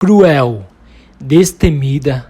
Cruel, destemida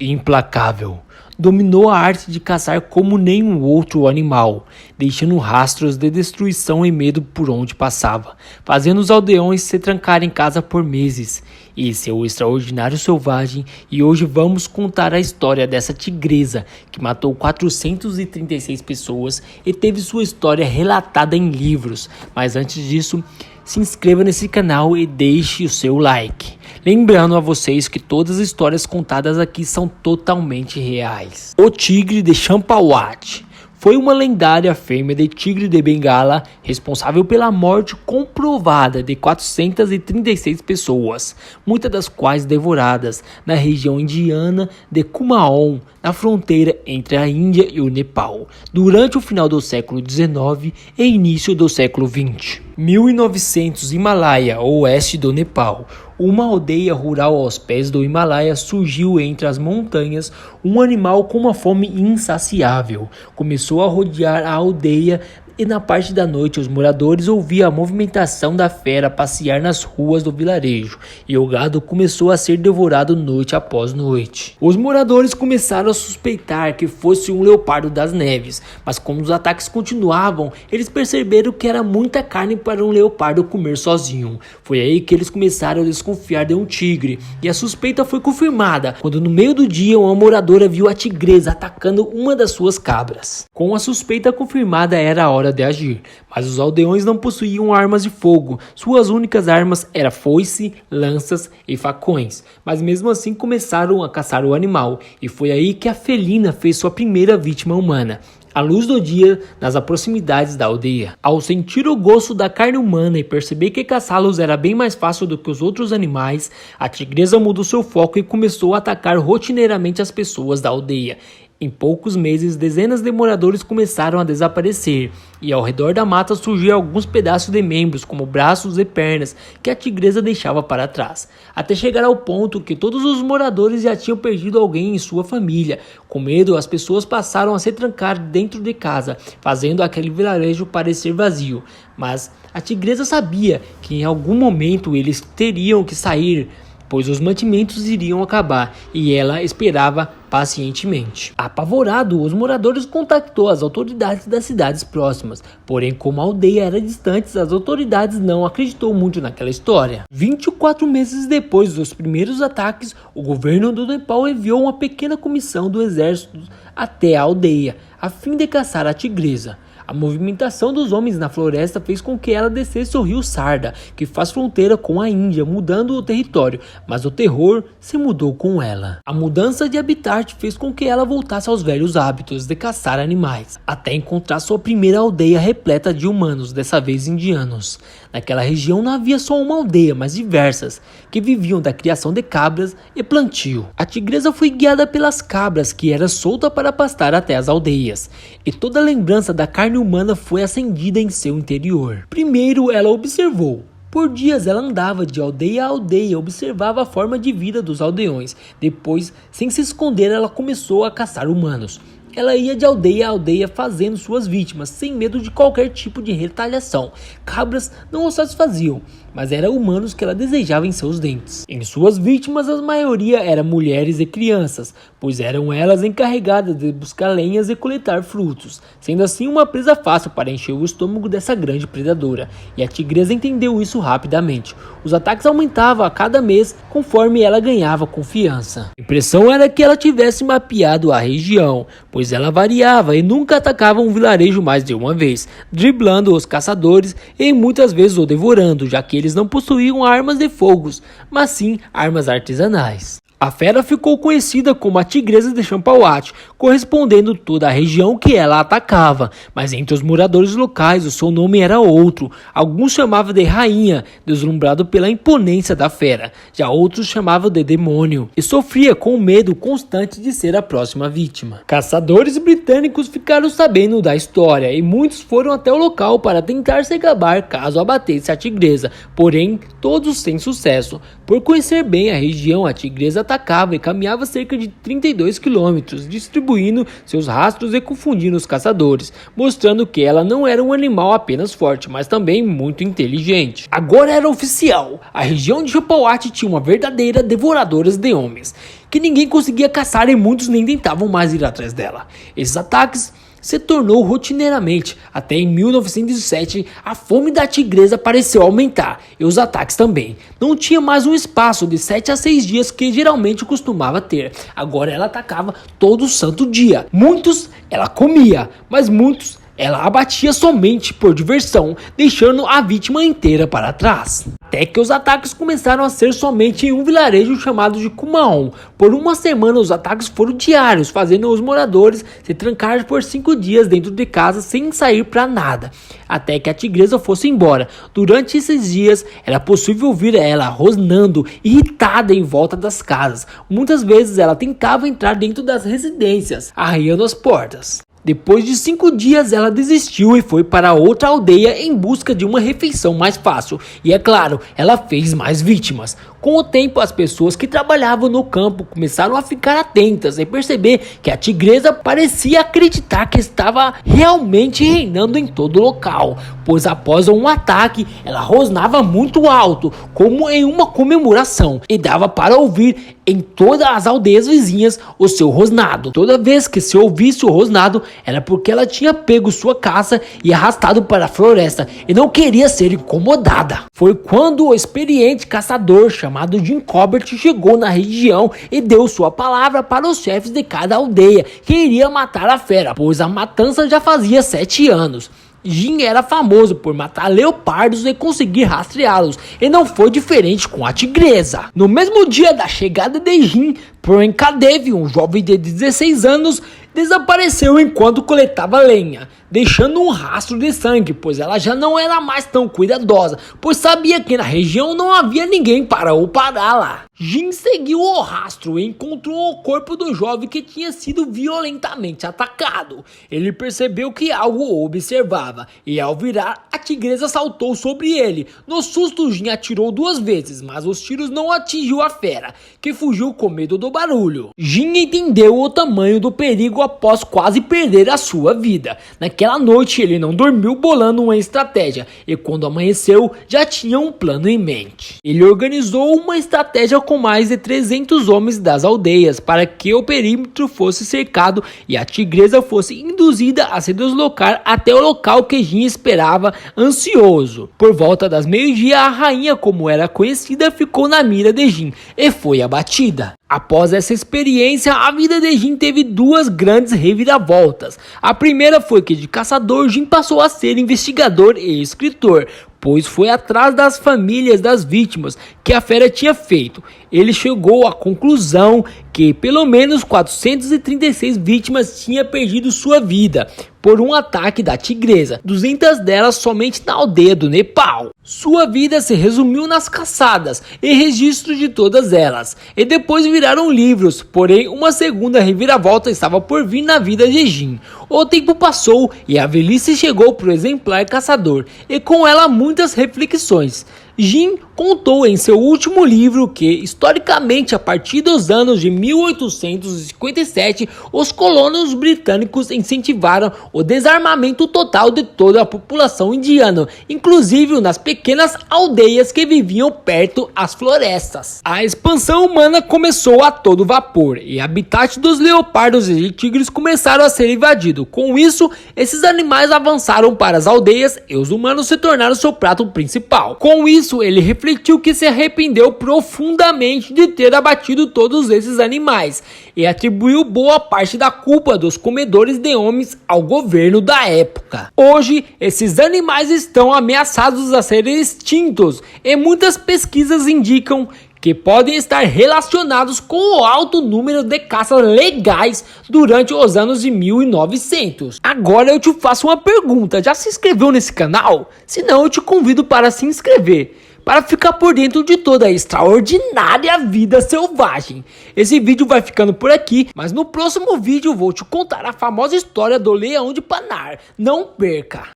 e implacável, dominou a arte de caçar como nenhum outro animal, deixando rastros de destruição e medo por onde passava, fazendo os aldeões se trancar em casa por meses. Esse é o Extraordinário Selvagem e hoje vamos contar a história dessa tigresa que matou 436 pessoas e teve sua história relatada em livros. Mas antes disso, se inscreva nesse canal e deixe o seu like. Lembrando a vocês que todas as histórias contadas aqui são totalmente reais. O tigre de Champawat foi uma lendária fêmea de tigre de Bengala responsável pela morte comprovada de 436 pessoas, muitas das quais devoradas na região indiana de Kumaon, na fronteira entre a Índia e o Nepal, durante o final do século XIX e início do século XX. 1900, Himalaia, oeste do Nepal. Uma aldeia rural aos pés do Himalaia surgiu entre as montanhas um animal com uma fome insaciável. Começou a rodear a aldeia e na parte da noite os moradores ouviam a movimentação da fera passear nas ruas do vilarejo e o gado começou a ser devorado noite após noite. Os moradores começaram a suspeitar que fosse um leopardo das neves, mas como os ataques continuavam, eles perceberam que era muita carne para um leopardo comer sozinho. Foi aí que eles começaram a desconfiar de um tigre e a suspeita foi confirmada quando no meio do dia uma moradora viu a tigresa atacando uma das suas cabras. Com a suspeita confirmada era a hora de agir, mas os aldeões não possuíam armas de fogo. Suas únicas armas eram foice, lanças e facões, mas mesmo assim começaram a caçar o animal e foi aí que a felina fez sua primeira vítima humana. À luz do dia, nas proximidades da aldeia. Ao sentir o gosto da carne humana e perceber que caçá-los era bem mais fácil do que os outros animais, a tigresa mudou seu foco e começou a atacar rotineiramente as pessoas da aldeia. Em poucos meses, dezenas de moradores começaram a desaparecer e ao redor da mata surgiam alguns pedaços de membros, como braços e pernas, que a tigresa deixava para trás, até chegar ao ponto que todos os moradores já tinham perdido alguém em sua família. Com medo, as pessoas passaram a se trancar dentro de casa, fazendo aquele vilarejo parecer vazio. Mas a tigresa sabia que em algum momento eles teriam que sair, pois os mantimentos iriam acabar e ela esperava pacientemente. Apavorado, os moradores contactou as autoridades das cidades próximas, porém como a aldeia era distante, as autoridades não acreditou muito naquela história. 24 meses depois dos primeiros ataques, o governo do Nepal enviou uma pequena comissão do exército até a aldeia, a fim de caçar a tigresa. A movimentação dos homens na floresta fez com que ela descesse o rio Sarda, que faz fronteira com a Índia, mudando o território, mas o terror se mudou com ela. A mudança de habitat fez com que ela voltasse aos velhos hábitos de caçar animais, até encontrar sua primeira aldeia repleta de humanos, dessa vez indianos. Naquela região não havia só uma aldeia, mas diversas, que viviam da criação de cabras e plantio. A tigresa foi guiada pelas cabras, que era solta para pastar até as aldeias, e toda a lembrança da carne humana foi acendida em seu interior. Primeiro ela observou. Por dias ela andava de aldeia a aldeia, observava a forma de vida dos aldeões. Depois, sem se esconder, ela começou a caçar humanos. Ela ia de aldeia a aldeia fazendo suas vítimas, sem medo de qualquer tipo de retaliação. Cabras não o satisfaziam, mas eram humanos que ela desejava em seus dentes. Em suas vítimas, a maioria eram mulheres e crianças, pois eram elas encarregadas de buscar lenhas e coletar frutos, sendo assim uma presa fácil para encher o estômago dessa grande predadora. E a tigresa entendeu isso rapidamente. Os ataques aumentavam a cada mês conforme ela ganhava confiança. A impressão era que ela tivesse mapeado a região, pois ela variava e nunca atacava um vilarejo mais de uma vez, driblando os caçadores e muitas vezes o devorando, já que eles não possuíam armas de fogo, mas sim armas artesanais. A fera ficou conhecida como a tigresa de Champawat, correspondendo toda a região que ela atacava, mas entre os moradores locais o seu nome era outro. Alguns chamavam de rainha, deslumbrado pela imponência da fera, já outros chamavam de demônio, e sofria com o medo constante de ser a próxima vítima. Caçadores britânicos ficaram sabendo da história e muitos foram até o local para tentar se gabar caso abatesse a tigresa, porém todos sem sucesso. Por conhecer bem a região, a tigresa atacava e caminhava cerca de 32 quilômetros, distribuindo seus rastros e confundindo os caçadores, mostrando que ela não era um animal apenas forte, mas também muito inteligente. Agora era oficial, a região de Chapawati tinha uma verdadeira devoradora de homens, que ninguém conseguia caçar e muitos nem tentavam mais ir atrás dela. Esses ataques se tornou rotineiramente. Até em 1907, a fome da tigresa pareceu aumentar e os ataques também. Não tinha mais um espaço de 7 a 6 dias que geralmente costumava ter. Agora ela atacava todo santo dia. Muitos ela comia, mas muitos ela abatia somente por diversão, deixando a vítima inteira para trás. Até que os ataques começaram a ser somente em um vilarejo chamado de Kumaon. Por uma semana os ataques foram diários, fazendo os moradores se trancar por 5 dias dentro de casa sem sair para nada, até que a tigresa fosse embora. Durante esses dias era possível ouvir ela rosnando, irritada em volta das casas. Muitas vezes ela tentava entrar dentro das residências, arranhando as portas. Depois de 5 dias ela desistiu e foi para outra aldeia em busca de uma refeição mais fácil. E é claro, ela fez mais vítimas. Com o tempo, as pessoas que trabalhavam no campo começaram a ficar atentas e perceber que a tigresa parecia acreditar que estava realmente reinando em todo o local, pois após um ataque, ela rosnava muito alto, como em uma comemoração, e dava para ouvir em todas as aldeias vizinhas o seu rosnado. Toda vez que se ouvisse o rosnado, era porque ela tinha pego sua caça e arrastado para a floresta e não queria ser incomodada. Foi quando o experiente caçador chamado Jim Corbett chegou na região e deu sua palavra para os chefes de cada aldeia que iria matar a fera, pois a matança já fazia 7 anos. Jim era famoso por matar leopardos e conseguir rastreá-los, e não foi diferente com a tigresa. No mesmo dia da chegada de Jim, Prankadev, um jovem de 16 anos, desapareceu enquanto coletava lenha, deixando um rastro de sangue, pois ela já não era mais tão cuidadosa, pois sabia que na região não havia ninguém para o parar lá. Jim seguiu o rastro e encontrou o corpo do jovem que tinha sido violentamente atacado. Ele percebeu que algo o observava e ao virar, a tigresa saltou sobre ele. No susto, Jim atirou 2 vezes, mas os tiros não atingiu a fera, que fugiu com medo do barulho. Jim entendeu o tamanho do perigo após quase perder a sua vida. Naquela noite ele não dormiu bolando uma estratégia e quando amanheceu já tinha um plano em mente. Ele organizou uma estratégia com mais de 300 homens das aldeias para que o perímetro fosse cercado e a tigresa fosse induzida a se deslocar até o local que Jim esperava ansioso. Por volta das meio-dia, a rainha, como era conhecida, ficou na mira de Jim e foi abatida. Após essa experiência, a vida de Jim teve 2 grandes reviravoltas. A primeira foi que de caçador, Jim passou a ser investigador e escritor, pois foi atrás das famílias das vítimas que a fera tinha feito. Ele chegou à conclusão que pelo menos 436 vítimas tinham perdido sua vida por um ataque da tigresa, 200 delas somente na aldeia do Nepal. Sua vida se resumiu nas caçadas e registros de todas elas, e depois viraram livros, porém uma segunda reviravolta estava por vir na vida de Jim. O tempo passou e a velhice chegou para o exemplar caçador, e com ela muitas reflexões. Jim contou em seu último livro que, historicamente, a partir dos anos de 1857, os colonos britânicos incentivaram o desarmamento total de toda a população indiana, inclusive nas pequenas aldeias que viviam perto às florestas. A expansão humana começou a todo vapor e habitat dos leopardos e tigres começaram a ser invadidos. Com isso, esses animais avançaram para as aldeias e os humanos se tornaram seu prato principal. Com isso, ele refletiu que se arrependeu profundamente de ter abatido todos esses animais e atribuiu boa parte da culpa dos comedores de homens ao governo da época. Hoje, esses animais estão ameaçados a serem extintos e muitas pesquisas indicam que podem estar relacionados com o alto número de caças legais durante os anos de 1900. Agora eu te faço uma pergunta, já se inscreveu nesse canal? Se não, eu te convido para se inscrever, para ficar por dentro de toda a extraordinária vida selvagem. Esse vídeo vai ficando por aqui, mas no próximo vídeo eu vou te contar a famosa história do leão de Panar. Não perca!